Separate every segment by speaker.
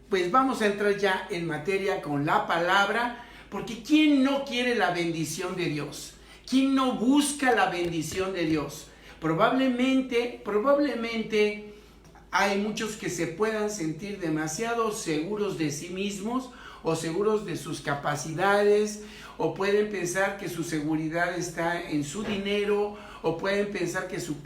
Speaker 1: pues vamos a entrar ya en materia con la palabra, porque ¿quién no quiere la bendición de Dios? ¿Quién no busca la bendición de Dios? Probablemente hay muchos que se puedan sentir demasiado seguros de sí mismos o seguros de sus capacidades, o pueden pensar que su seguridad está en su dinero, o pueden pensar que su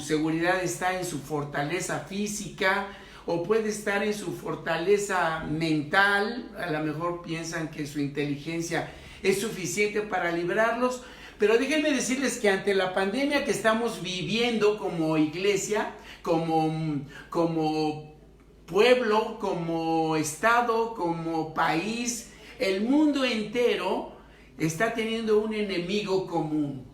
Speaker 1: seguridad está en su fortaleza física, o puede estar en su fortaleza mental. A lo mejor piensan que su inteligencia es suficiente para librarlos, pero déjenme decirles que ante la pandemia que estamos viviendo como iglesia, como pueblo, como estado, como país, el mundo entero está teniendo un enemigo común.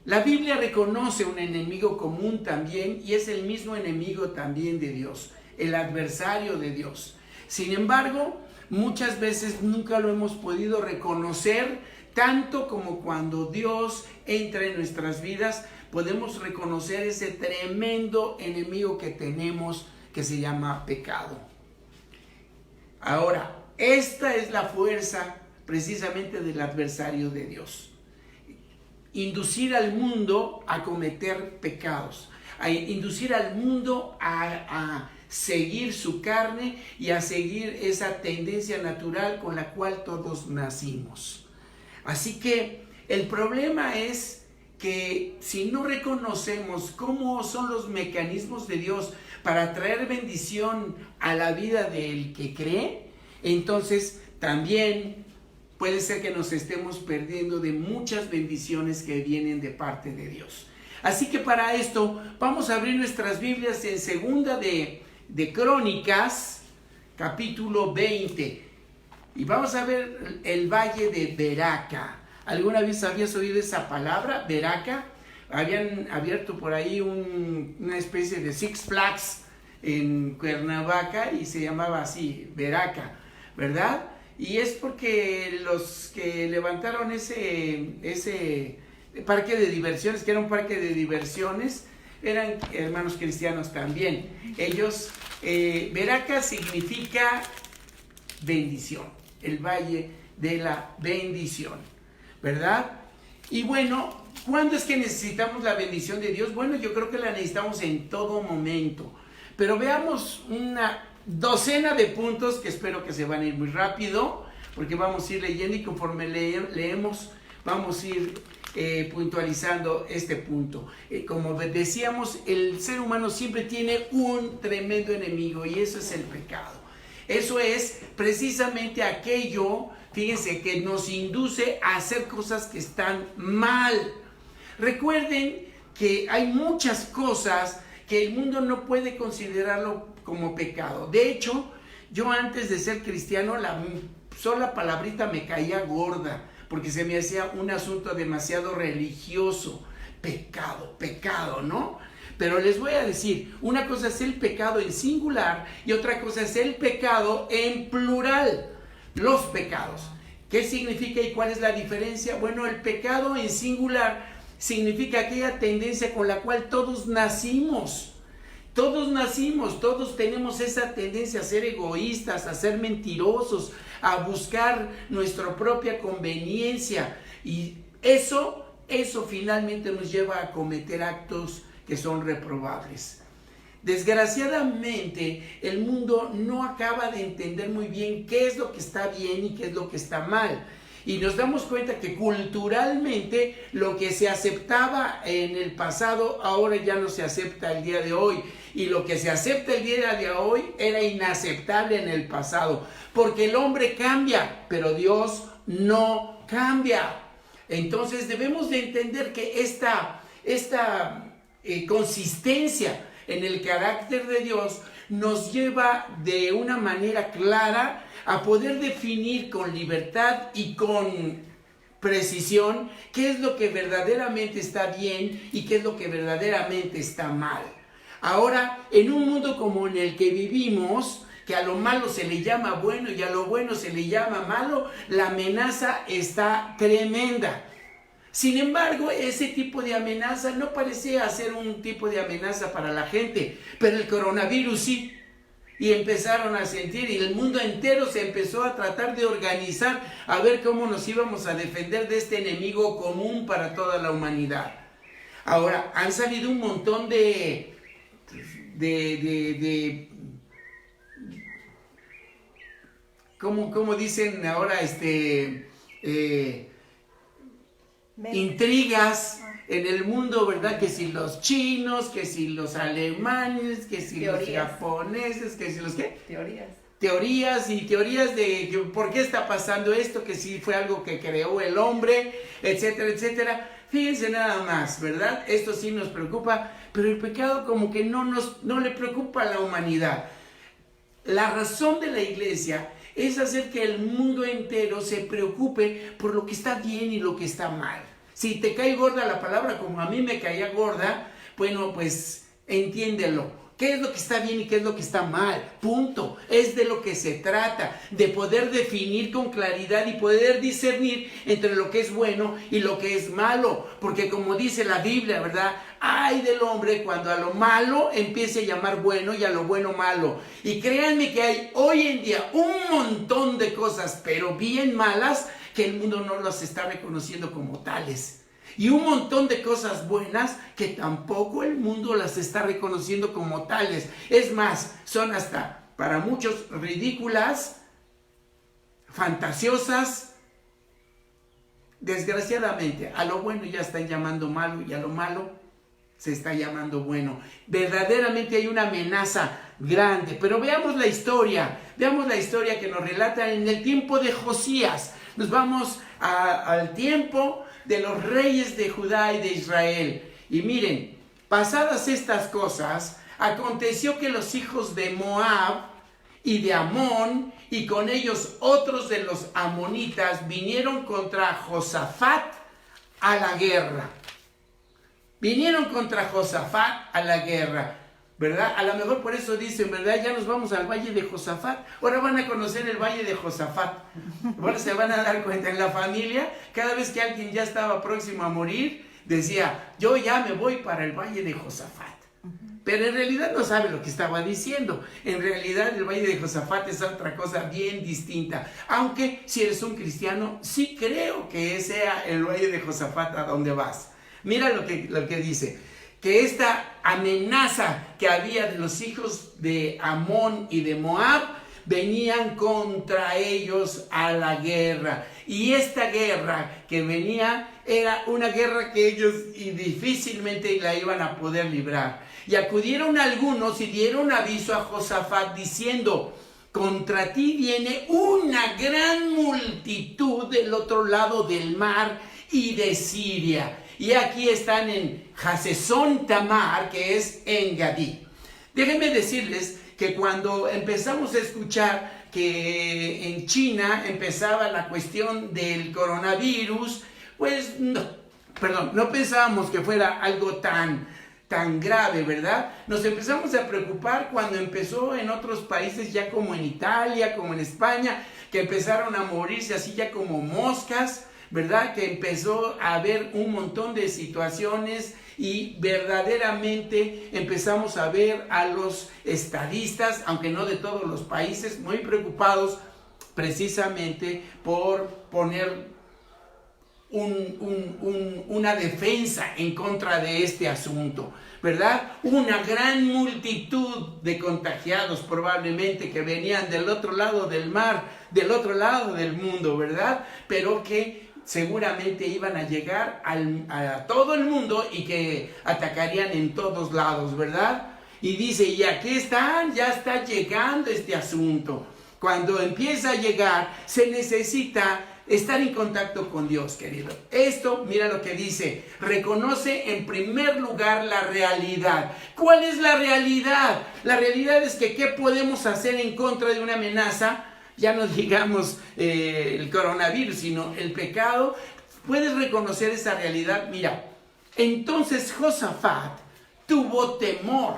Speaker 1: La Biblia reconoce un enemigo común también, y es el mismo enemigo también de Dios, el adversario de Dios. Sin embargo, muchas veces nunca lo hemos podido reconocer, tanto como cuando Dios entra en nuestras vidas, podemos reconocer ese tremendo enemigo que tenemos, que se llama pecado. Ahora, esta es la fuerza precisamente del adversario de Dios: inducir al mundo a cometer pecados, a inducir al mundo a seguir su carne y a seguir esa tendencia natural con la cual todos nacimos. Así que el problema es que si no reconocemos cómo son los mecanismos de Dios para traer bendición a la vida del que cree, entonces también puede ser que nos estemos perdiendo de muchas bendiciones que vienen de parte de Dios. Así que para esto vamos a abrir nuestras Biblias en Segunda de Crónicas, capítulo 20. Y vamos a ver el valle de Beraca. ¿Alguna vez habías oído esa palabra, Beraca? Habían abierto por ahí una especie de Six Flags en Cuernavaca y se llamaba así, Beraca, ¿verdad? Y es porque los que levantaron ese parque de diversiones, que era un parque de diversiones, eran hermanos cristianos también. Ellos, Beraca significa bendición, el valle de la bendición, ¿verdad? Y bueno, ¿cuándo es que necesitamos la bendición de Dios? Bueno, yo creo que la necesitamos en todo momento, pero veamos una docena de puntos que espero que se van a ir muy rápido, porque vamos a ir leyendo y conforme leemos vamos a ir puntualizando este punto. Como decíamos, el ser humano siempre tiene un tremendo enemigo, y eso es el pecado. Eso es precisamente aquello, fíjense, que nos induce a hacer cosas que están mal. Recuerden que hay muchas cosas que el mundo no puede considerarlo como pecado. De hecho, yo antes de ser cristiano, la sola palabrita me caía gorda, porque se me hacía un asunto demasiado religioso. Pecado, ¿no? Pero les voy a decir, una cosa es el pecado en singular y otra cosa es el pecado en plural. Los pecados. ¿Qué significa y cuál es la diferencia? Bueno, el pecado en singular significa aquella tendencia con la cual todos nacimos. Todos tenemos esa tendencia a ser egoístas, a ser mentirosos, a buscar nuestra propia conveniencia. Y eso finalmente nos lleva a cometer actos que son reprobables. Desgraciadamente, el mundo no acaba de entender muy bien qué es lo que está bien y qué es lo que está mal. Y nos damos cuenta que culturalmente lo que se aceptaba en el pasado ahora ya no se acepta el día de hoy. Y lo que se acepta el día de hoy era inaceptable en el pasado. Porque el hombre cambia, pero Dios no cambia. Entonces debemos de entender que esta consistencia en el carácter de Dios nos lleva de una manera clara a poder definir con libertad y con precisión qué es lo que verdaderamente está bien y qué es lo que verdaderamente está mal. Ahora, en un mundo como en el que vivimos, que a lo malo se le llama bueno y a lo bueno se le llama malo, la amenaza está tremenda. Sin embargo, ese tipo de amenaza no parecía ser un tipo de amenaza para la gente, pero el coronavirus sí. Y empezaron a sentir, y el mundo entero se empezó a tratar de organizar, a ver cómo nos íbamos a defender de este enemigo común para toda la humanidad. Ahora, han salido un montón ¿cómo dicen ahora? Intrigas en el mundo, ¿verdad? Que si los chinos, que si los alemanes, que si los japoneses, que si los ¿qué? Teorías de por qué está pasando esto, que si fue algo que creó el hombre, etcétera, etcétera. Fíjense nada más, ¿verdad? Esto sí nos preocupa, pero el pecado como que no le preocupa a la humanidad. La razón de la iglesia es hacer que el mundo entero se preocupe por lo que está bien y lo que está mal. Si te cae gorda la palabra como a mí me caía gorda, bueno, pues entiéndelo. ¿Qué es lo que está bien y qué es lo que está mal? Punto. Es de lo que se trata, de poder definir con claridad y poder discernir entre lo que es bueno y lo que es malo. Porque como dice la Biblia, ¿verdad? Ay del hombre cuando a lo malo empiece a llamar bueno y a lo bueno malo. Y créanme que hay hoy en día un montón de cosas, pero bien malas, que el mundo no las está reconociendo como tales. Y un montón de cosas buenas que tampoco el mundo las está reconociendo como tales. Es más, son hasta para muchos ridículas, fantasiosas. Desgraciadamente, a lo bueno ya están llamando malo y a lo malo se está llamando bueno. Verdaderamente hay una amenaza grande. Pero veamos la historia que nos relata en el tiempo de Josías. Nos vamos al tiempo de los reyes de Judá y de Israel. Y miren, pasadas estas cosas, aconteció que los hijos de Moab y de Amón, y con ellos otros de los amonitas, vinieron contra Josafat a la guerra. ¿Verdad? A lo mejor por eso dicen, ¿verdad? Ya nos vamos al valle de Josafat. Ahora van a conocer el valle de Josafat. Ahora se van a dar cuenta, en la familia, cada vez que alguien ya estaba próximo a morir, decía, yo ya me voy para el valle de Josafat. Pero en realidad no sabe lo que estaba diciendo. En realidad el valle de Josafat es otra cosa bien distinta. Aunque si eres un cristiano, sí creo que sea el valle de Josafat a donde vas. Mira lo que dice. Que esta amenaza que había de los hijos de Amón y de Moab venían contra ellos a la guerra. Y esta guerra que venía era una guerra que ellos difícilmente la iban a poder librar. Y acudieron algunos y dieron aviso a Josafat diciendo, contra ti viene una gran multitud del otro lado del mar y de Siria. Y aquí están en Hasesón Tamar, que es en Gadí. Déjenme decirles que cuando empezamos a escuchar que en China empezaba la cuestión del coronavirus, pues no pensábamos que fuera algo tan grave, ¿verdad? Nos empezamos a preocupar cuando empezó en otros países, ya como en Italia, como en España, que empezaron a morirse así ya como moscas, ¿verdad? Que empezó a haber un montón de situaciones y verdaderamente empezamos a ver a los estadistas, aunque no de todos los países, muy preocupados precisamente por poner una defensa en contra de este asunto, ¿verdad? Una gran multitud de contagiados probablemente que venían del otro lado del mar, del otro lado del mundo, ¿verdad? Pero que seguramente iban a llegar a todo el mundo y que atacarían en todos lados, ¿verdad? Y dice, y aquí están, ya está llegando este asunto. Cuando empieza a llegar, se necesita estar en contacto con Dios, querido. Esto, mira lo que dice, reconoce en primer lugar la realidad. ¿Cuál es la realidad? La realidad es que ¿qué podemos hacer en contra de una amenaza? Ya no digamos el coronavirus, sino el pecado. Puedes reconocer esa realidad. Mira, entonces Josafat tuvo temor.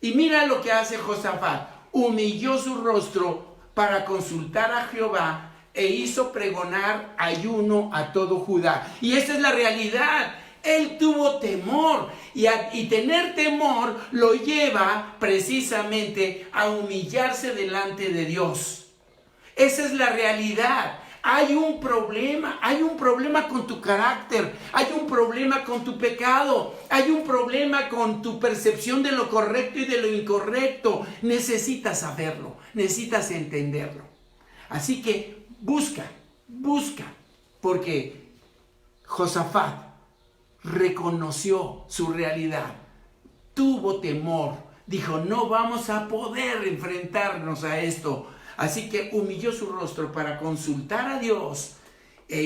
Speaker 1: Y mira lo que hace Josafat. Humilló su rostro para consultar a Jehová e hizo pregonar ayuno a todo Judá. Y esa es la realidad. Él tuvo temor y tener temor lo lleva precisamente a humillarse delante de Dios. Esa es la realidad. Hay un problema con tu carácter, hay un problema con tu pecado, hay un problema con tu percepción de lo correcto y de lo incorrecto. Necesitas saberlo, necesitas entenderlo. Así que busca, porque Josafat reconoció su realidad, tuvo temor, dijo, no vamos a poder enfrentarnos a esto. Así que humilló su rostro para consultar a Dios e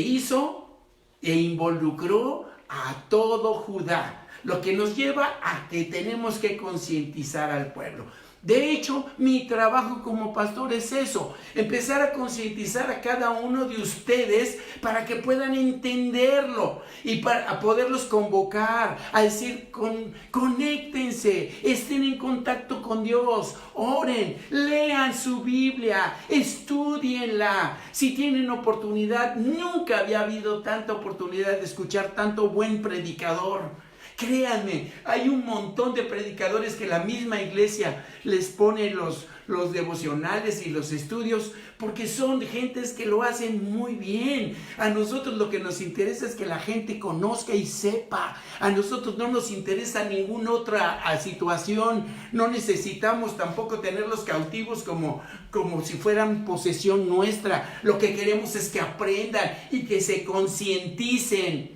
Speaker 1: involucró a todo Judá, lo que nos lleva a que tenemos que concientizar al pueblo. De hecho, mi trabajo como pastor es eso, empezar a concientizar a cada uno de ustedes para que puedan entenderlo y para poderlos convocar, a decir, conéctense, estén en contacto con Dios, oren, lean su Biblia, estudienla. Si tienen oportunidad, nunca había habido tanta oportunidad de escuchar tanto buen predicador. Créanme, hay un montón de predicadores que la misma iglesia les pone los devocionales y los estudios porque son gentes que lo hacen muy bien. A nosotros lo que nos interesa es que la gente conozca y sepa. A nosotros no nos interesa ninguna otra situación. No necesitamos tampoco tenerlos cautivos como si fueran posesión nuestra. Lo que queremos es que aprendan y que se concienticen.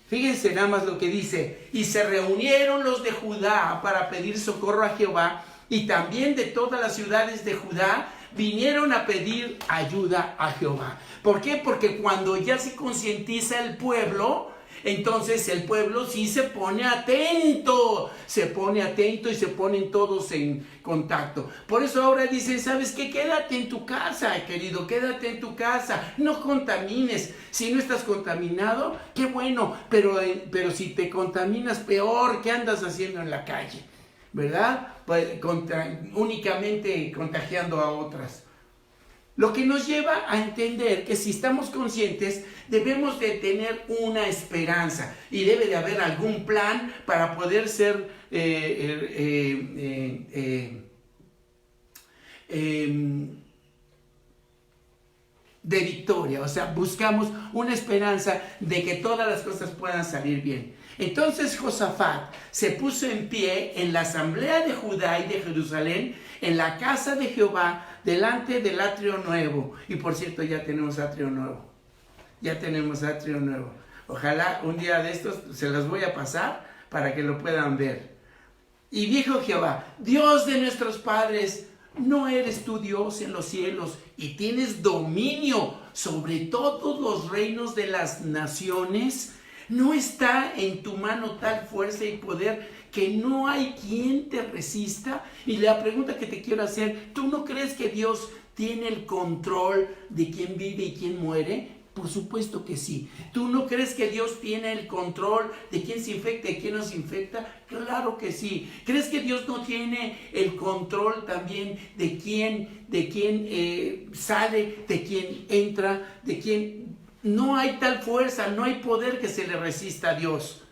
Speaker 1: Fíjense nada más lo que dice, y se reunieron los de Judá para pedir socorro a Jehová, y también de todas las ciudades de Judá vinieron a pedir ayuda a Jehová. ¿Por qué? Porque cuando ya se concientiza el pueblo, entonces el pueblo sí se pone atento y se ponen todos en contacto. Por eso ahora dicen, ¿sabes qué? Quédate en tu casa, querido, quédate en tu casa, no contamines. Si no estás contaminado, qué bueno, pero si te contaminas, peor. ¿Qué andas haciendo en la calle? ¿Verdad? Pues, únicamente contagiando a otras. Lo que nos lleva a entender que si estamos conscientes, debemos de tener una esperanza y debe de haber algún plan para poder ser de victoria. O sea, buscamos una esperanza de que todas las cosas puedan salir bien. Entonces Josafat se puso en pie en la asamblea de Judá y de Jerusalén, en la casa de Jehová, delante del atrio nuevo. Y por cierto, ya tenemos atrio nuevo. Ojalá un día de estos se los voy a pasar para que lo puedan ver. Y dijo Jehová, Dios de nuestros padres, ¿no eres tú Dios en los cielos y tienes dominio sobre todos los reinos de las naciones? ¿No está en tu mano tal fuerza y poder que no hay quien te resista? Y la pregunta que te quiero hacer, ¿tú no crees que Dios tiene el control de quién vive y quién muere? Por supuesto que sí. ¿Tú no crees que Dios tiene el control de quién se infecta y quién no se infecta? Claro que sí. ¿Crees que Dios no tiene el control también de quién sale, de quién entra, de quién? No hay tal fuerza, no hay poder que se le resista a Dios.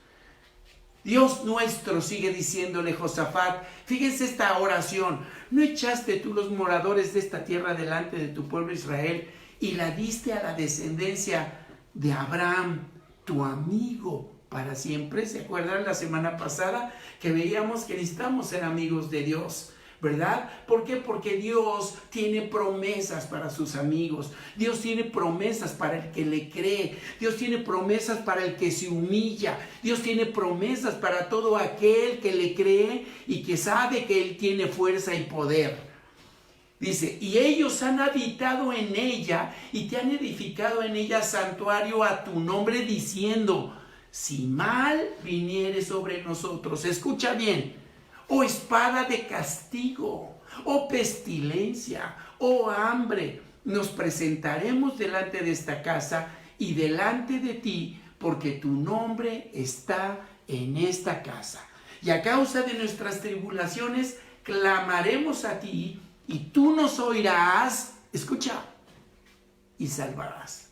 Speaker 1: Dios nuestro, sigue diciéndole Josafat. Fíjense esta oración. ¿No echaste tú los moradores de esta tierra delante de tu pueblo Israel y la diste a la descendencia de Abraham, tu amigo, para siempre? ¿Se acuerdan la semana pasada que veíamos que necesitamos ser amigos de Dios? ¿Verdad? ¿Por qué? Porque Dios tiene promesas para sus amigos. Dios tiene promesas para el que le cree. Dios tiene promesas para el que se humilla. Dios tiene promesas para todo aquel que le cree y que sabe que Él tiene fuerza y poder. Dice, y ellos han habitado en ella y te han edificado en ella santuario a tu nombre, diciendo, si mal viniere sobre nosotros, escucha bien, o espada de castigo, o pestilencia, o hambre, nos presentaremos delante de esta casa y delante de ti, porque tu nombre está en esta casa. Y a causa de nuestras tribulaciones, clamaremos a ti, y tú nos oirás. Escucha, y salvarás.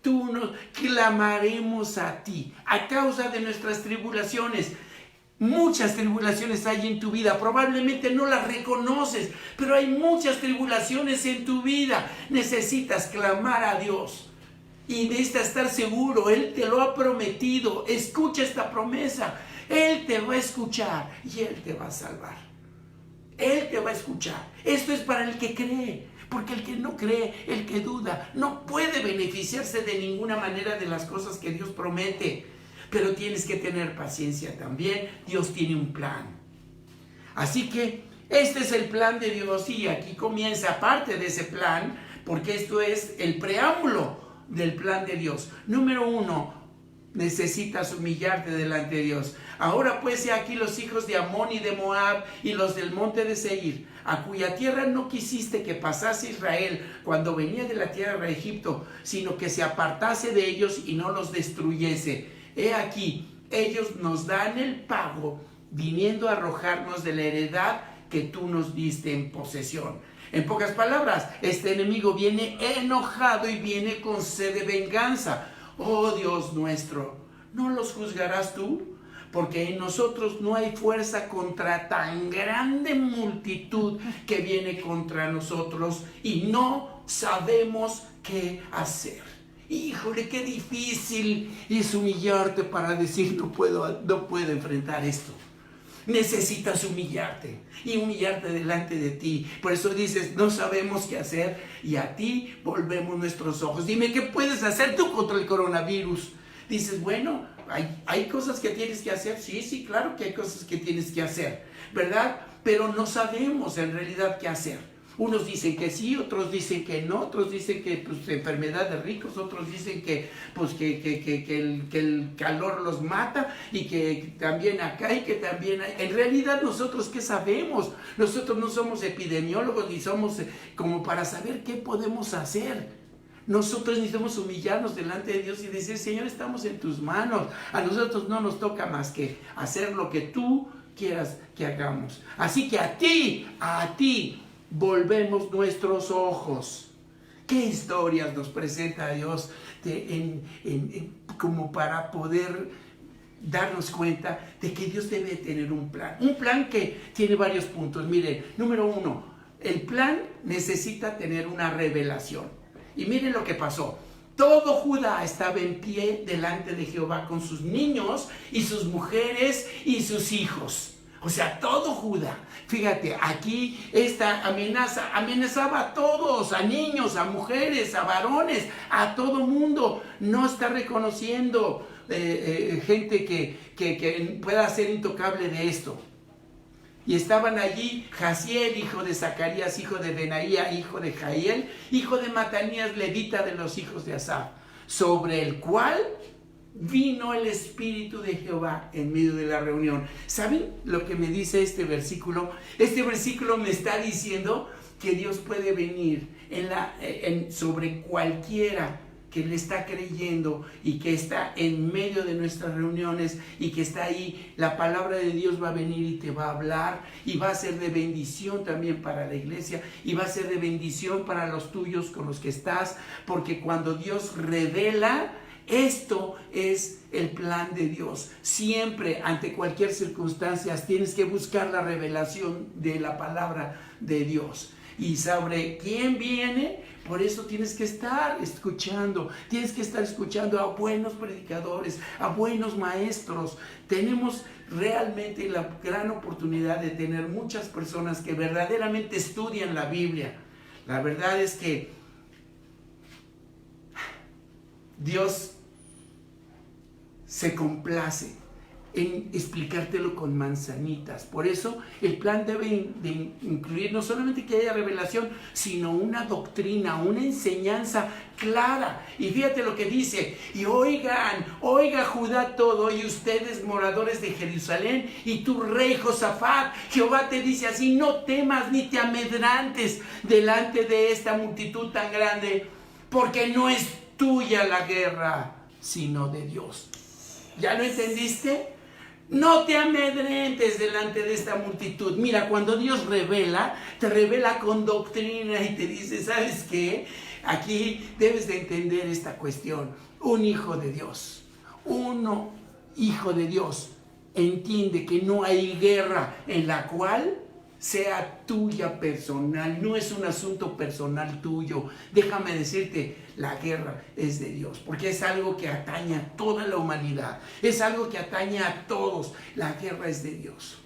Speaker 1: Tú nos clamaremos a ti a causa de nuestras tribulaciones. Muchas tribulaciones hay en tu vida, probablemente no las reconoces, pero hay muchas tribulaciones en tu vida. Necesitas clamar a Dios y necesitas estar seguro, Él te lo ha prometido. Escucha esta promesa, Él te va a escuchar y Él te va a salvar. Él te va a escuchar. Esto es para el que cree, porque el que no cree, el que duda, no puede beneficiarse de ninguna manera de las cosas que Dios promete. Pero tienes que tener paciencia también. Dios tiene un plan. Así que este es el plan de Dios y aquí comienza parte de ese plan, porque esto es el preámbulo del plan de Dios. Número 1, necesitas humillarte delante de Dios. Ahora pues he aquí los hijos de Amón y de Moab y los del monte de Seir, a cuya tierra no quisiste que pasase Israel cuando venía de la tierra de Egipto, sino que se apartase de ellos y no los destruyese. He aquí, ellos nos dan el pago, viniendo a arrojarnos de la heredad que tú nos diste en posesión. En pocas palabras, este enemigo viene enojado y viene con sed de venganza. Oh Dios nuestro, ¿no los juzgarás tú? Porque en nosotros no hay fuerza contra tan grande multitud que viene contra nosotros y no sabemos qué hacer. Híjole, qué difícil es humillarte para decir no puedo enfrentar esto. Necesitas humillarte y humillarte delante de ti. Por eso dices, no sabemos qué hacer y a ti volvemos nuestros ojos. Dime, ¿qué puedes hacer tú contra el coronavirus? Dices, bueno, hay cosas que tienes que hacer. Sí, claro que hay cosas que tienes que hacer, ¿verdad? Pero no sabemos en realidad qué hacer. Unos dicen que sí, otros dicen que no, otros dicen que pues, enfermedad de ricos, otros dicen que, pues, que el calor los mata y que también acá y que también hay. En realidad nosotros ¿qué sabemos? Nosotros no somos epidemiólogos ni somos como para saber qué podemos hacer. Nosotros necesitamos humillarnos delante de Dios y decir, Señor, estamos en tus manos. A nosotros no nos toca más que hacer lo que tú quieras que hagamos. Así que a ti, volvemos nuestros ojos. ¿Qué historias nos presenta Dios como para poder darnos cuenta de que Dios debe tener un plan? Un plan que tiene varios puntos. Miren, número 1, el plan necesita tener una revelación. Y miren lo que pasó. Todo Judá estaba en pie delante de Jehová con sus niños y sus mujeres y sus hijos. O sea, todo Judá. Fíjate, aquí esta amenaza amenazaba a todos, a niños, a mujeres, a varones, a todo mundo. No está reconociendo gente que pueda ser intocable de esto. Y estaban allí Jaziel, hijo de Zacarías, hijo de Benaía, hijo de Jael, hijo de Matanías, levita de los hijos de Asaf, sobre el cual vino el Espíritu de Jehová en medio de la reunión. ¿Saben lo que me dice este versículo? Este versículo me está diciendo que Dios puede venir sobre cualquiera que le está creyendo y que está en medio de nuestras reuniones y que está ahí. La palabra de Dios va a venir y te va a hablar y va a ser de bendición también para la iglesia y va a ser de bendición para los tuyos con los que estás, porque cuando Dios revela, esto es el plan de Dios. Siempre, ante cualquier circunstancia, tienes que buscar la revelación de la palabra de Dios. Y sobre quién viene, por eso tienes que estar escuchando. Tienes que estar escuchando a buenos predicadores, a buenos maestros. Tenemos realmente la gran oportunidad de tener muchas personas que verdaderamente estudian la Biblia. La verdad es que Dios se complace en explicártelo con manzanitas. Por eso el plan debe de incluir no solamente que haya revelación, sino una doctrina, una enseñanza clara. Y fíjate lo que dice: y oiga Judá todo, y ustedes moradores de Jerusalén, y tu rey Josafat, Jehová te dice así: no temas ni te amedrantes delante de esta multitud tan grande, porque no es tuya la guerra, sino de Dios. ¿Ya lo entendiste? No te amedrentes delante de esta multitud. Mira, cuando Dios revela, te revela con doctrina y te dice, ¿sabes qué? Aquí debes de entender esta cuestión. Un hijo de Dios, hijo de Dios, entiende que no hay guerra en la cual sea tuya personal, no es un asunto personal tuyo. Déjame decirte, la guerra es de Dios, porque es algo que atañe a toda la humanidad, es algo que atañe a todos. La guerra es de Dios.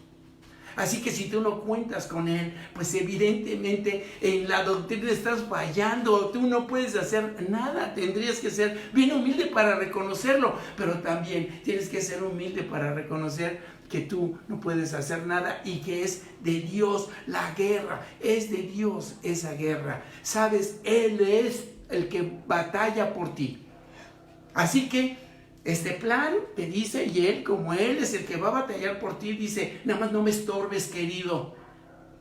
Speaker 1: Así que si tú no cuentas con Él, pues evidentemente en la doctrina estás fallando. Tú no puedes hacer nada. Tendrías que ser bien humilde para reconocerlo, pero también tienes que ser humilde para reconocer que tú no puedes hacer nada y que es de Dios la guerra. Es de Dios esa guerra. ¿Sabes? Él es el que batalla por ti. Así que este plan te dice, y Él, como Él es el que va a batallar por ti, dice, nada más no me estorbes, querido.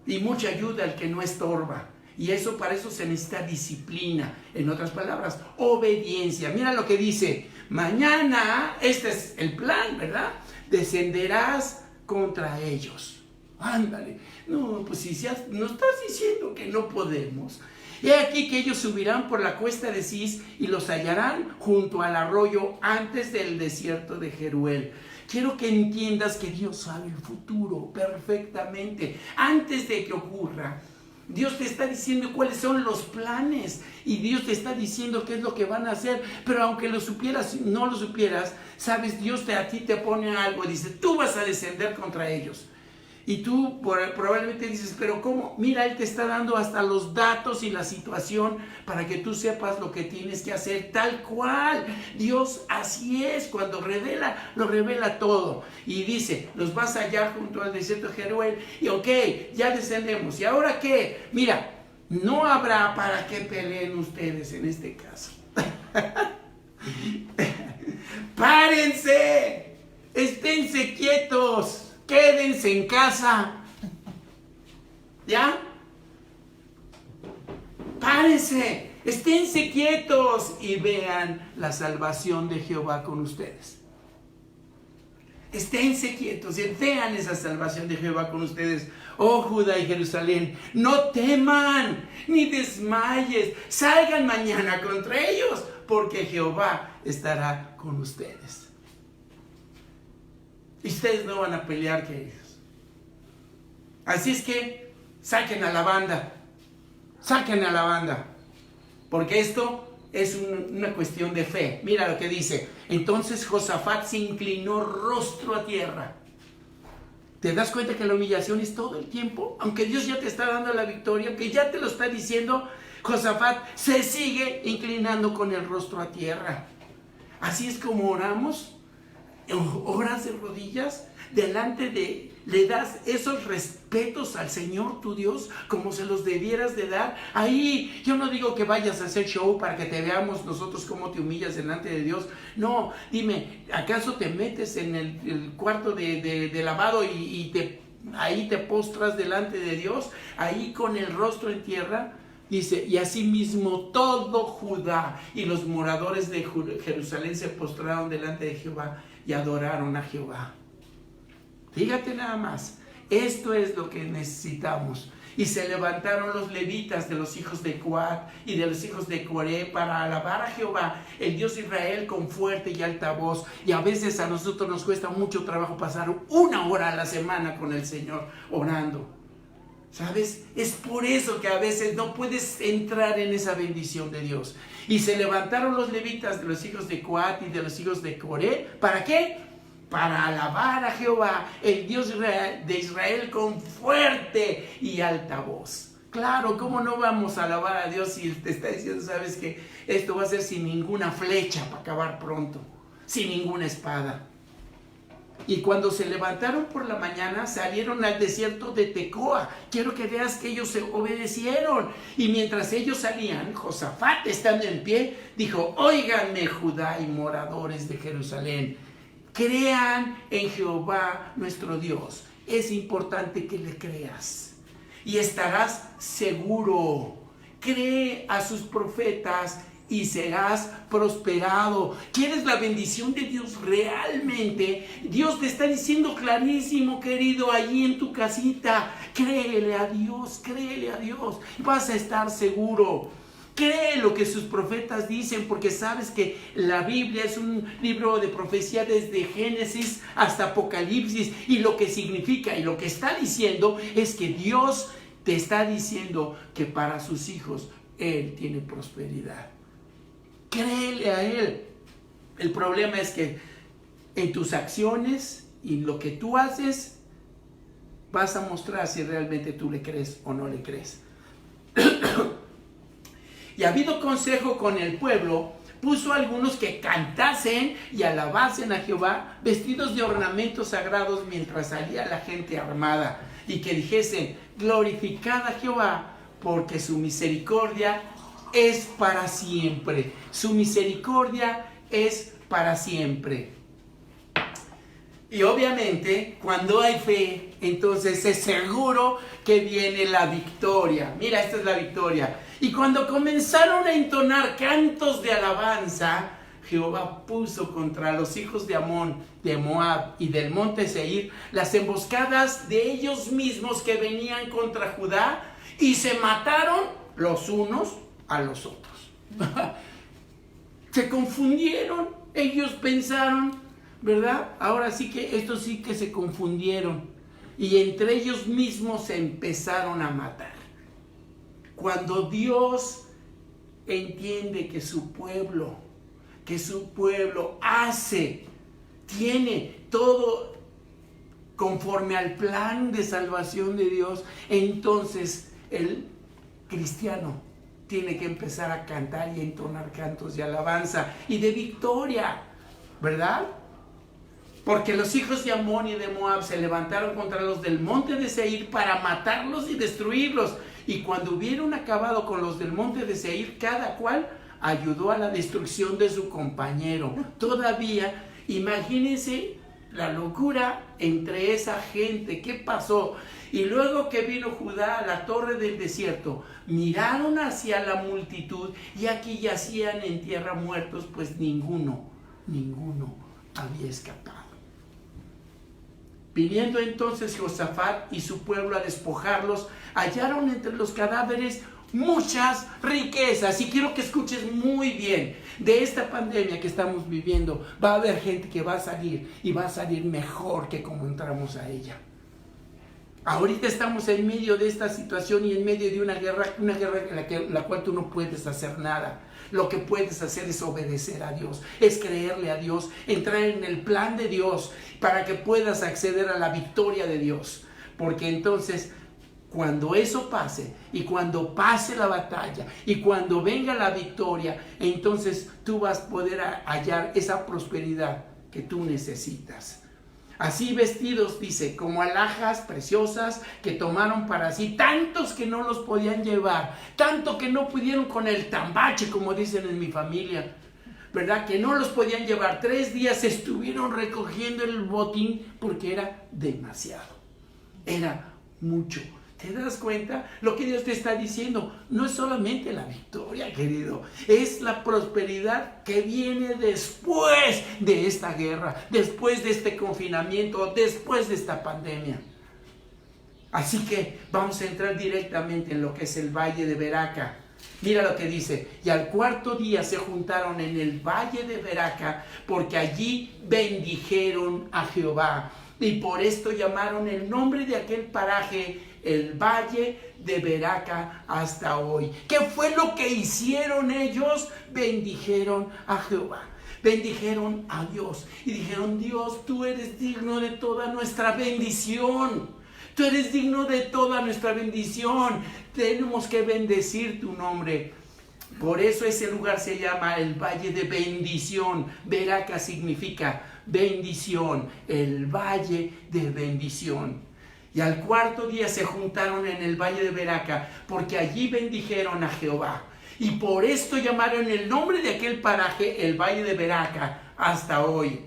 Speaker 1: Y mucha ayuda al que no estorba. Y para eso se necesita disciplina. En otras palabras, obediencia. Mira lo que dice, mañana, este es el plan, ¿verdad? Descenderás contra ellos. Ándale. No, pues si nos estás diciendo que no podemos. He aquí que ellos subirán por la cuesta de Cis y los hallarán junto al arroyo antes del desierto de Jeruel. Quiero que entiendas que Dios sabe el futuro perfectamente. Antes de que ocurra, Dios te está diciendo cuáles son los planes y Dios te está diciendo qué es lo que van a hacer. Pero aunque lo supieras, no lo supieras, sabes, Dios a ti te pone algo y dice, tú vas a descender contra ellos. Y tú probablemente dices, pero ¿cómo? Mira, Él te está dando hasta los datos y la situación para que tú sepas lo que tienes que hacer, tal cual. Dios así es, cuando revela, lo revela todo. Y dice, los vas a hallar junto al desierto de Jeruel. Y ok, ya descendemos. ¿Y ahora qué? Mira, no habrá para qué peleen ustedes en este caso. ¡Párense! ¡Esténse quietos! Quédense en casa. ¿Ya? Párense, esténse quietos y vean la salvación de Jehová con ustedes. Esténse quietos y vean esa salvación de Jehová con ustedes. Oh Judá y Jerusalén, no teman ni desmayes. Salgan mañana contra ellos, porque Jehová estará con ustedes. Y ustedes no van a pelear, queridos. Así es que saquen a la banda. Saquen a la banda. Porque esto es una cuestión de fe. Mira lo que dice. Entonces Josafat se inclinó rostro a tierra. ¿Te das cuenta que la humillación es todo el tiempo? Aunque Dios ya te está dando la victoria, aunque ya te lo está diciendo, Josafat se sigue inclinando con el rostro a tierra. Así es como oramos. Oras de rodillas delante de, le das esos respetos al Señor tu Dios como se los debieras de dar. Ahí yo no digo que vayas a hacer show para que te veamos nosotros cómo te humillas delante de Dios. No, dime, ¿acaso te metes en el cuarto de lavado y ahí te postras delante de Dios? Ahí con el rostro en tierra. Dice, y asimismo todo Judá y los moradores de Jerusalén se postraron delante de Jehová y adoraron a Jehová. Fíjate nada más, esto es lo que necesitamos. Y se levantaron los levitas de los hijos de Coat y de los hijos de Coré para alabar a Jehová, el Dios de Israel, con fuerte y alta voz. Y a veces a nosotros nos cuesta mucho trabajo pasar 1 hora a la semana con el Señor orando. ¿Sabes? Es por eso que a veces no puedes entrar en esa bendición de Dios. Y se levantaron los levitas de los hijos de Coat y de los hijos de Coré. ¿Para qué? Para alabar a Jehová, el Dios de Israel, con fuerte y alta voz. Claro, ¿cómo no vamos a alabar a Dios si te está diciendo, sabes que esto va a ser sin ninguna flecha para acabar pronto, sin ninguna espada? Y cuando se levantaron por la mañana, salieron al desierto de Tecoa. Quiero que veas que ellos se obedecieron. Y mientras ellos salían, Josafat, estando en pie, dijo, óiganme, Judá y moradores de Jerusalén, crean en Jehová nuestro Dios. Es importante que le creas y estarás seguro. Cree a sus profetas y serás prosperado. ¿Quieres la bendición de Dios realmente? Dios te está diciendo clarísimo, querido, allí en tu casita. Créele a Dios, vas a estar seguro. Cree lo que sus profetas dicen, porque sabes que la Biblia es un libro de profecía desde Génesis hasta Apocalipsis, y lo que significa y lo que está diciendo es que Dios te está diciendo que para sus hijos Él tiene prosperidad. Créele a Él. El problema es que en tus acciones y lo que tú haces vas a mostrar si realmente tú le crees o no le crees. Y ha habido consejo con el pueblo, puso a algunos que cantasen y alabasen a Jehová vestidos de ornamentos sagrados mientras salía la gente armada, y que dijesen: glorificad a Jehová, porque su misericordia es para siempre. Su misericordia es para siempre. Y obviamente, cuando hay fe, entonces es seguro que viene la victoria. Mira, esta es la victoria. Y cuando comenzaron a entonar cantos de alabanza, Jehová puso contra los hijos de Amón, de Moab y del monte Seir las emboscadas de ellos mismos que venían contra Judá, y se mataron los unos a los otros. Se confundieron, ellos pensaron, ¿verdad? Ahora sí que estos sí que se confundieron, y entre ellos mismos se empezaron a matar. Cuando Dios entiende que su pueblo tiene todo conforme al plan de salvación de Dios, entonces el cristiano tiene que empezar a cantar y a entonar cantos de alabanza y de victoria, ¿verdad? Porque los hijos de Amón y de Moab se levantaron contra los del monte de Seir para matarlos y destruirlos. Y cuando hubieron acabado con los del monte de Seir, cada cual ayudó a la destrucción de su compañero. Todavía, imagínense la locura entre esa gente. ¿Qué pasó? Y luego que vino Judá a la torre del desierto, miraron hacia la multitud, y aquí yacían en tierra muertos, pues ninguno había escapado. Viniendo entonces Josafat y su pueblo a despojarlos, hallaron entre los cadáveres muchas riquezas. Y quiero que escuches muy bien, de esta pandemia que estamos viviendo, va a haber gente que va a salir, y va a salir mejor que como entramos a ella. Ahorita estamos en medio de esta situación y en medio de una guerra en la cual tú no puedes hacer nada. Lo que puedes hacer es obedecer a Dios, es creerle a Dios, entrar en el plan de Dios para que puedas acceder a la victoria de Dios. Porque entonces, cuando eso pase, y cuando pase la batalla, y cuando venga la victoria, entonces tú vas a poder hallar esa prosperidad que tú necesitas. Así vestidos, dice, como alhajas preciosas que tomaron para sí, tantos que no los podían llevar, tanto que no pudieron con el tambache, como dicen en mi familia, ¿verdad? Que no los podían llevar. 3 días estuvieron recogiendo el botín porque era demasiado, era mucho. ¿Te das cuenta? Lo que Dios te está diciendo no es solamente la victoria, querido, es la prosperidad que viene después de esta guerra, después de este confinamiento, después de esta pandemia. Así que vamos a entrar directamente en lo que es el valle de Beraca. Mira lo que dice: y al 4.º día se juntaron en el valle de Beraca, porque allí bendijeron a Jehová, y por esto llamaron el nombre de aquel paraje el valle de Beraca hasta hoy. ¿Qué fue lo que hicieron ellos? Bendijeron a Jehová, bendijeron a Dios y dijeron: Dios, tú eres digno de toda nuestra bendición, tú eres digno de toda nuestra bendición, tenemos que bendecir tu nombre. Por eso ese lugar se llama el valle de bendición. Beraca significa bendición, el valle de bendición. Y al 4.º día se juntaron en el valle de Beraca, porque allí bendijeron a Jehová. Y por esto llamaron el nombre de aquel paraje el valle de Beraca hasta hoy.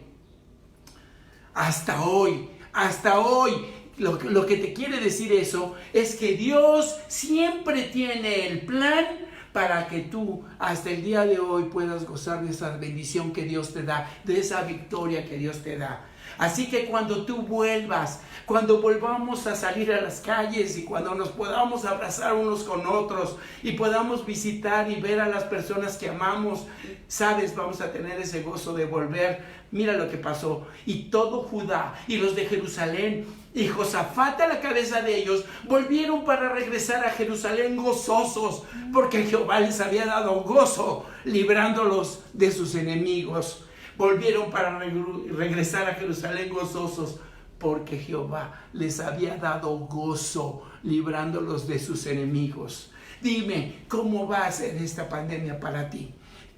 Speaker 1: Hasta hoy, hasta hoy. lo que te quiere decir eso es que Dios siempre tiene el plan para que tú hasta el día de hoy puedas gozar de esa bendición que Dios te da, de esa victoria que Dios te da. Así que cuando tú vuelvas, cuando volvamos a salir a las calles y cuando nos podamos abrazar unos con otros y podamos visitar y ver a las personas que amamos, sabes, vamos a tener ese gozo de volver. Mira lo que pasó. Y todo Judá y los de Jerusalén y Josafat a la cabeza de ellos volvieron para regresar a Jerusalén gozosos, porque Jehová les había dado gozo librándolos de sus enemigos. Volvieron para regresar a Jerusalén gozosos, porque Jehová les había dado gozo librándolos de sus enemigos. Dime, ¿cómo va a ser esta pandemia para ti?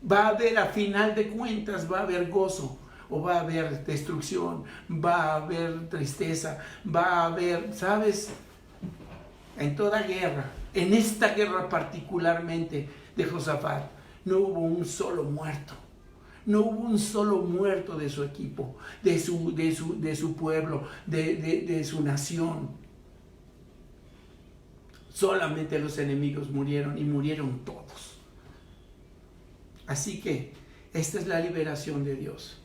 Speaker 1: ¿Va a haber, a final de cuentas, va a haber gozo? ¿O va a haber destrucción? ¿Va a haber tristeza? ¿Va a haber, sabes? En toda guerra, en esta guerra particularmente de Josafat, no hubo un solo muerto. No hubo un solo muerto de su equipo, de su pueblo, de su nación. Solamente los enemigos murieron, y murieron todos. Así que esta es la liberación de Dios.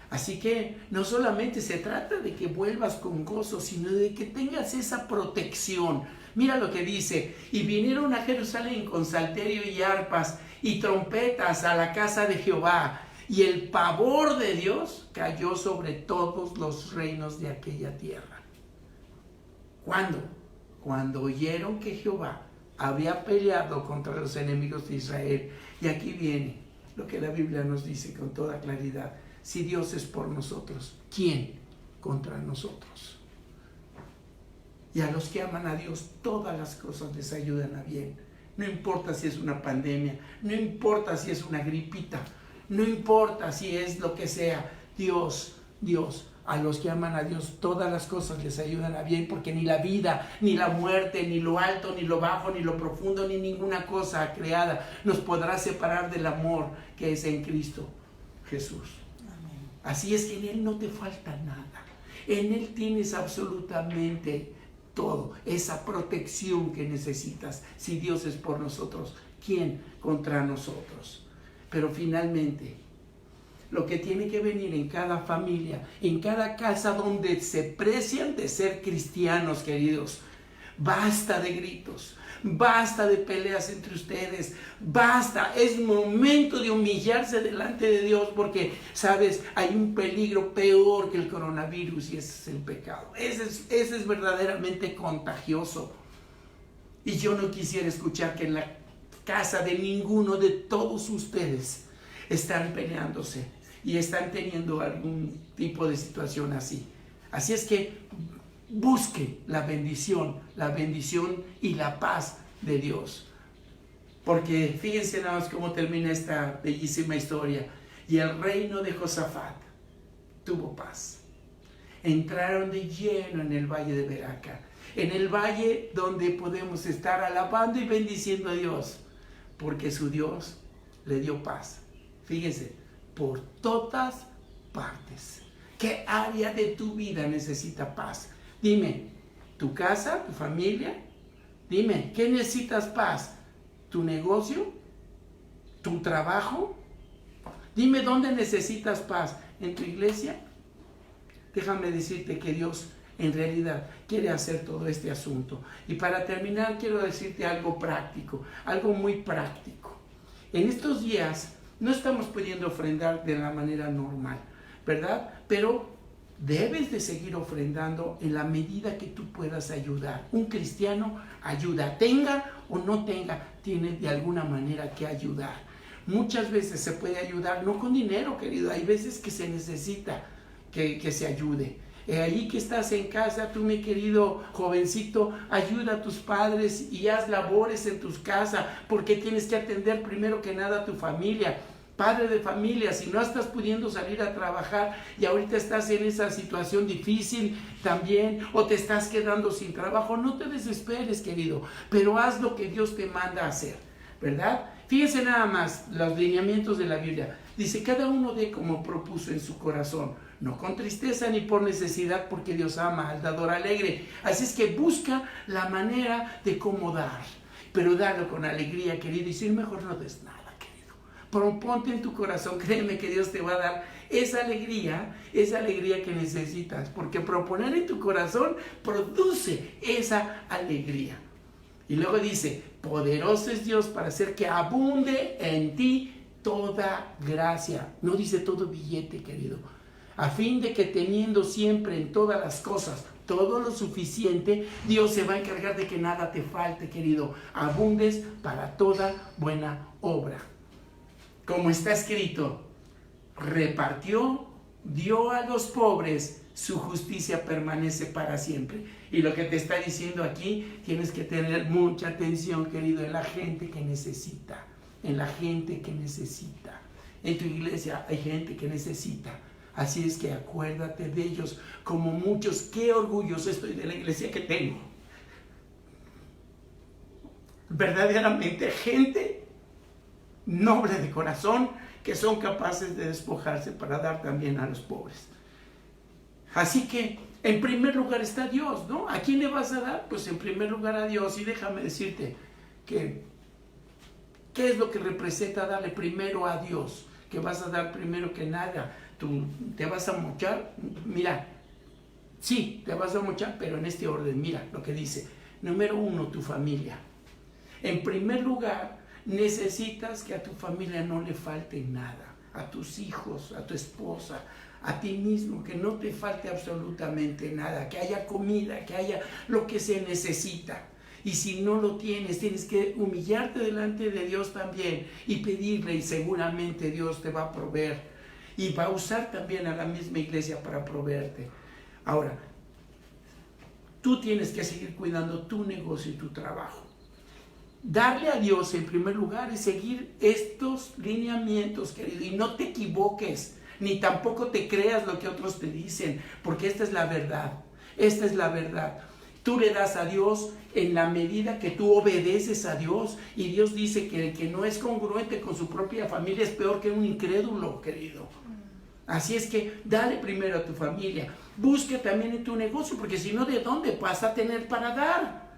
Speaker 1: Así que no solamente se trata de que vuelvas con gozo, sino de que tengas esa protección. Mira lo que dice: y vinieron a Jerusalén con salterio y arpas y trompetas a la casa de Jehová, y el pavor de Dios cayó sobre todos los reinos de aquella tierra. ¿Cuándo? Cuando oyeron que Jehová había peleado contra los enemigos de Israel. Y aquí viene lo que la Biblia nos dice con toda claridad: si Dios es por nosotros, ¿quién contra nosotros? Y a los que aman a Dios, todas las cosas les ayudan a bien. No importa si es una pandemia, no importa si es una gripita, no importa si es lo que sea. Dios, a los que aman a Dios, todas las cosas les ayudan a bien, porque ni la vida, ni la muerte, ni lo alto, ni lo bajo, ni lo profundo, ni ninguna cosa creada nos podrá separar del amor que es en Cristo Jesús. Amén. Así es que en Él no te falta nada. En Él tienes absolutamente todo, esa protección que necesitas. Si Dios es por nosotros, ¿quién contra nosotros? Pero finalmente, lo que tiene que venir en cada familia, en cada casa donde se precian de ser cristianos, queridos, basta de gritos, basta de peleas entre ustedes, basta, es momento de humillarse delante de Dios, porque, sabes, hay un peligro peor que el coronavirus, y ese es el pecado. Ese es verdaderamente contagioso. Y yo no quisiera escuchar que en la casa de ninguno de todos ustedes están peleándose y están teniendo algún tipo de situación así. Así es que busque la bendición y la paz de Dios. Porque fíjense nada más cómo termina esta bellísima historia. Y el reino de Josafat tuvo paz. Entraron de lleno en el valle de Beraca, en el valle donde podemos estar alabando y bendiciendo a Dios, porque su Dios le dio paz. Fíjense, por todas partes. ¿Qué área de tu vida necesita paz? Dime, ¿tu casa, tu familia? Dime, ¿qué necesitas paz? ¿Tu negocio? ¿Tu trabajo? Dime, ¿dónde necesitas paz? ¿En tu iglesia? Déjame decirte que Dios en realidad quiere hacer todo este asunto. Y para terminar, quiero decirte algo práctico, algo muy práctico. En estos días no estamos pudiendo ofrendar de la manera normal, ¿verdad? Pero debes de seguir ofrendando en la medida que tú puedas ayudar. Un cristiano ayuda, tenga o no tenga, tiene de alguna manera que ayudar. Muchas veces se puede ayudar, no con dinero, querido, hay veces que se necesita que se ayude. Allí que estás en casa, tú, mi querido jovencito, ayuda a tus padres y haz labores en tus casas, porque tienes que atender primero que nada a tu familia. Padre de familia, si no estás pudiendo salir a trabajar y ahorita estás en esa situación difícil también, o te estás quedando sin trabajo, no te desesperes, querido, pero haz lo que Dios te manda a hacer, ¿verdad? Fíjense nada más los lineamientos de la Biblia. Dice, cada uno dé como propuso en su corazón, no con tristeza ni por necesidad, porque Dios ama al dador alegre. Así es que busca la manera de cómo dar, pero dalo con alegría, querido, y si mejor no des nada, querido. Proponte en tu corazón, créeme que Dios te va a dar esa alegría que necesitas, porque proponer en tu corazón produce esa alegría. Y luego dice, poderoso es Dios para hacer que abunde en ti toda gracia. No dice todo billete, querido. A fin de que teniendo siempre en todas las cosas todo lo suficiente, Dios se va a encargar de que nada te falte, querido. Abundes para toda buena obra. Como está escrito, repartió, dio a los pobres, su justicia permanece para siempre. Y lo que te está diciendo aquí, tienes que tener mucha atención, querido, en la gente que necesita. En la gente que necesita. En tu iglesia hay gente que necesita. Así es que acuérdate de ellos como muchos. Qué orgulloso estoy de la iglesia que tengo. Verdaderamente gente noble de corazón que son capaces de despojarse para dar también a los pobres. Así que en primer lugar está Dios, ¿no? ¿A quién le vas a dar? Pues en primer lugar a Dios. Y déjame decirte que ¿qué es lo que representa darle primero a Dios? Que vas a dar primero que nada. Tú te vas a mochar. Mira, sí, te vas a mochar, pero en este orden. Mira lo que dice. Número 1, tu familia. En primer lugar, necesitas que a tu familia no le falte nada. A tus hijos, a tu esposa, a ti mismo, que no te falte absolutamente nada. Que haya comida, que haya lo que se necesita. Y si no lo tienes, tienes que humillarte delante de Dios también y pedirle, y seguramente Dios te va a proveer. Y va a usar también a la misma iglesia para proveerte. Ahora, tú tienes que seguir cuidando tu negocio y tu trabajo. Darle a Dios en primer lugar es seguir estos lineamientos, querido, y no te equivoques, ni tampoco te creas lo que otros te dicen, porque esta es la verdad. Esta es la verdad. Tú le das a Dios en la medida que tú obedeces a Dios, y Dios dice que el que no es congruente con su propia familia es peor que un incrédulo, querido. Así es que dale primero a tu familia, busca también en tu negocio, porque si no, ¿de dónde vas a tener para dar?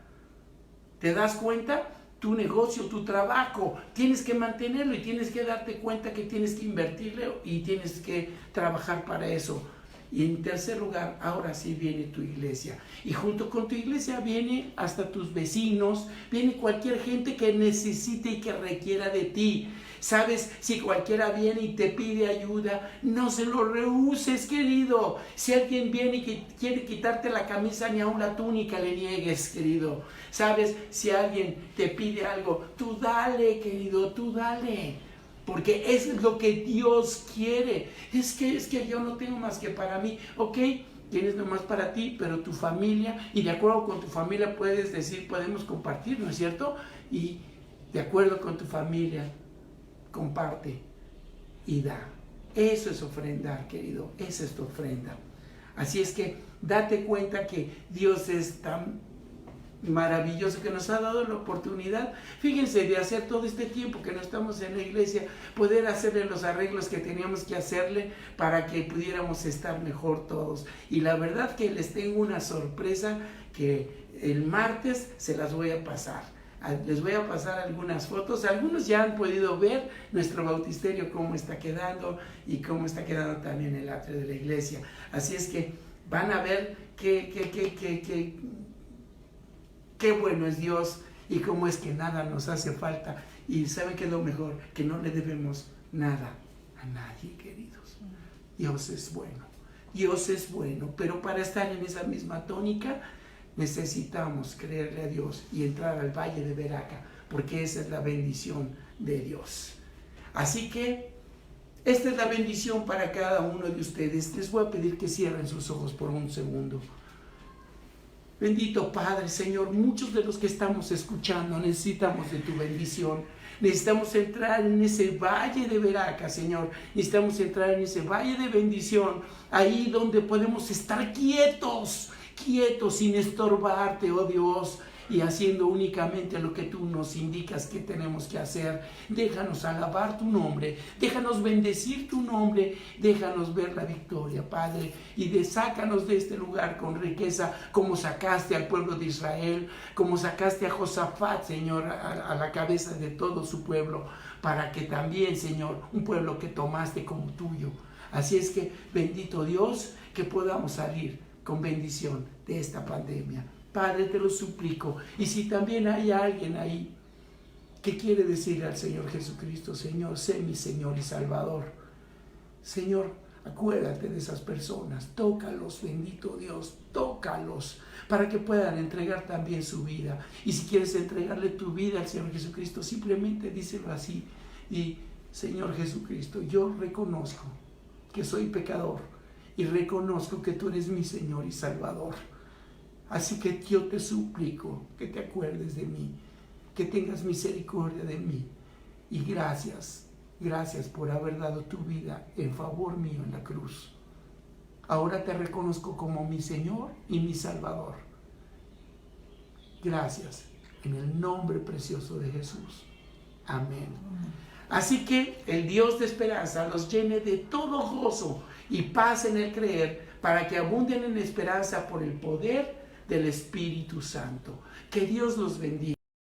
Speaker 1: ¿Te das cuenta? Tu negocio, tu trabajo, tienes que mantenerlo y tienes que darte cuenta que tienes que invertirle y tienes que trabajar para eso. Y en tercer lugar, ahora sí viene tu iglesia. Y junto con tu iglesia viene hasta tus vecinos, viene cualquier gente que necesite y que requiera de ti. Sabes, si cualquiera viene y te pide ayuda, no se lo rehuses, querido. Si alguien viene y quiere quitarte la camisa, ni aun la túnica le niegues, querido. Sabes, si alguien te pide algo, tú dale, querido, tú dale. Porque es lo que Dios quiere. Es que yo no tengo más que para mí. Ok, tienes nomás para ti, pero tu familia, y de acuerdo con tu familia puedes decir, podemos compartir, ¿no es cierto? Y de acuerdo con tu familia, comparte y da. Eso es ofrendar, querido. Esa es tu ofrenda. Así es que date cuenta que Dios es tan maravilloso que nos ha dado la oportunidad, fíjense, de hacer todo este tiempo que no estamos en la iglesia, poder hacerle los arreglos que teníamos que hacerle para que pudiéramos estar mejor todos. Y la verdad que les tengo una sorpresa que el martes se las voy a pasar. Les voy a pasar algunas fotos. Algunos ya han podido ver nuestro bautisterio, cómo está quedando y cómo está quedando también el atrio de la iglesia. Así es que van a ver qué bueno es Dios y cómo es que nada nos hace falta. Y ¿saben qué es lo mejor? Que no le debemos nada a nadie, queridos. Dios es bueno. Dios es bueno, pero para estar en esa misma tónica necesitamos creerle a Dios y entrar al Valle de Veraca, porque esa es la bendición de Dios. Así que esta es la bendición para cada uno de ustedes. Les voy a pedir que cierren sus ojos por un segundo. Bendito Padre, Señor, muchos de los que estamos escuchando necesitamos de tu bendición. Necesitamos entrar en ese valle de Veraca, Señor. Necesitamos entrar en ese valle de bendición, ahí donde podemos estar quietos, sin estorbarte, oh Dios. y haciendo únicamente lo que tú nos indicas que tenemos que hacer. Déjanos alabar tu nombre, déjanos bendecir tu nombre, déjanos ver la victoria, Padre, y sácanos de este lugar con riqueza, como sacaste al pueblo de Israel, como sacaste a Josafat, Señor, a la cabeza de todo su pueblo, para que también, Señor, un pueblo que tomaste como tuyo. Así es que, bendito Dios, que podamos salir con bendición de esta pandemia. Padre, te lo suplico. Y si también hay alguien ahí que quiere decirle al Señor Jesucristo: Señor, sé mi Señor y Salvador. Señor, acuérdate de esas personas, tócalos, bendito Dios, tócalos, para que puedan entregar también su vida. Y si quieres entregarle tu vida al Señor Jesucristo, simplemente díselo así: y Señor Jesucristo, yo reconozco que soy pecador y reconozco que tú eres mi Señor y Salvador. Así que yo te suplico que te acuerdes de mí, que tengas misericordia de mí. Y gracias por haber dado tu vida en favor mío en la cruz. Ahora te reconozco como mi Señor y mi Salvador. Gracias, en el nombre precioso de Jesús. Amén. Así que el Dios de esperanza los llene de todo gozo y paz en el creer, para que abunden en esperanza por el poder del Espíritu Santo. Que Dios los bendiga.